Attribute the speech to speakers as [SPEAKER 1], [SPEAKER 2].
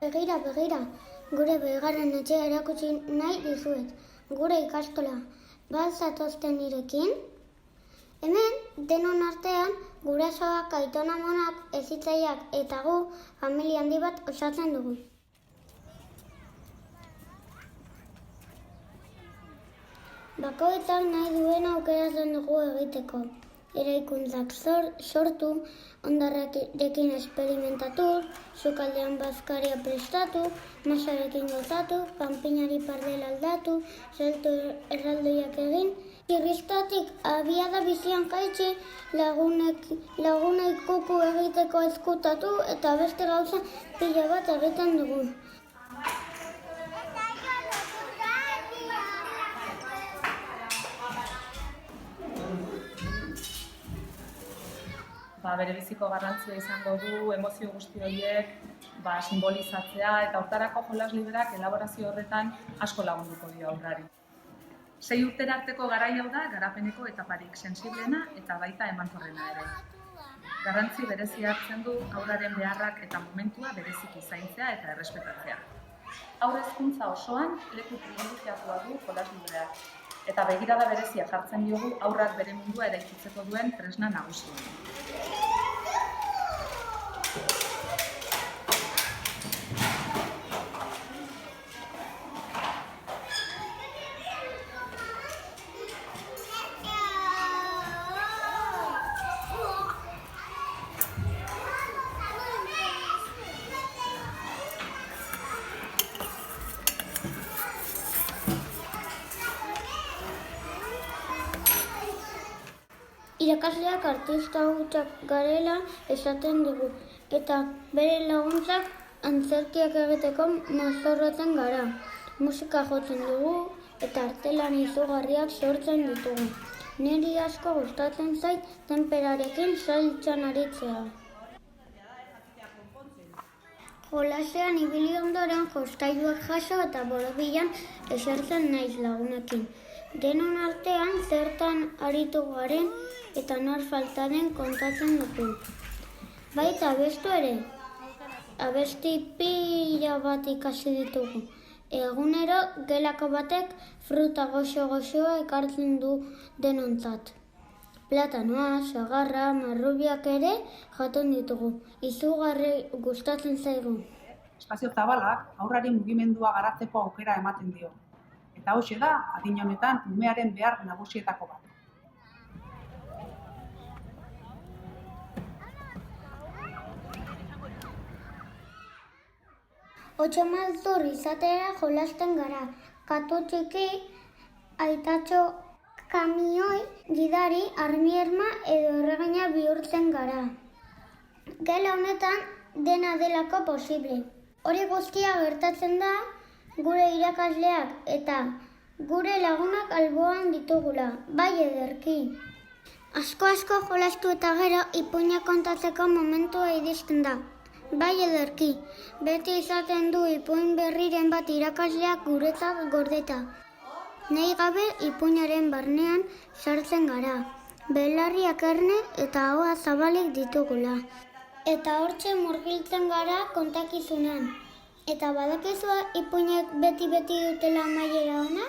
[SPEAKER 1] Begira, gure bigarren etxea erakutsi nahi dizuet. Gure ikastola, bat zatozten nirekin? Hemen, denon artean, gurasoak, aitona-amonak, hezitzaileak eta gu familia handi bat osatzen dugu. Bakoitzak nahi duen aukeratzen dugu egiteko. Eraikuntzak sortu, hondarrekin esperimentatu, sukaldean bazkaria prestatu, masarekin gozatu, panpinari pardela aldatu, salto erraldoiak egin, irristatik abiada bizian jaitsi, lagunei kuku egiteko ezkutatu eta beste gauza pila bat egiten dugu.
[SPEAKER 2] Berebiziko garrantzia izango du emozio guzti horiek simbolizatzea eta hortarako jolas liberak elaborazio horretan asko lagunduko dio haurrari. 6 urtera arteko garai hau da garapeneko etaparik sensiblena eta baita emankorrena ere. Garrantzi berezia hartzen du haurraren beharrak eta momentua bereziki zaintzea eta errespetatzea. Haur hezkuntza osoan leku pribilegiatua du jolas liberak eta begirada berezia jartzen diogu haurrak bere mundua eraikitzeko duen tresna nagusia.
[SPEAKER 1] Irakasleak artista hutsak garela esaten dugu, eta bere laguntzak antzerkiak egiteko mozorrotzen gara. Musika jotzen dugu eta artelan izugarriak sortzen ditugu. Niri asko gustatzen zait tenperarekin saltsan aritzea. Jolasean ibili ondoren jostailuak jaso eta borobilan esertzen naiz lagunekin. Denon artean zertan aritu garen eta nor falta den kontatzen dugu. Baita abestu ere, abesti pila bat ikasi ditugu. Egunero gelako batek fruta goxo-goxoa ekartzen du denontzat. Platanoa, sagarra, marrubiak ere jaten ditugu. Izugarri gustatzen zaigu.
[SPEAKER 3] Espazio zabalak haurrari mugimendua garatzeko aukera ematen dio. Eta hauxe da, adin honetan, umearen behar nagusietako bat.
[SPEAKER 1] Otso maltzur izatera jolasten gara. Katu txiki, aitatxo kamioi, gidari, armierma edo erregina bihurtzen gara. Gela honetan dena delako posible. Hori guztia gertatzen da gure irakasleak eta gure lagunak alboan ditugula, bai ederki. Asko jolastu eta gero ipuinak kontatzeko momentua iristen da. Bai ederki, beti izaten du ipuin berriren bat irakasleak guretzat gordeta. Nahi gabe ipuinaren barnean sartzen gara, belarriak erne eta ahoa zabalik ditugula. Eta hortxe murgiltzen gara kontakizunean. Eta badakizua ipuinek beti dutela amaiera ona?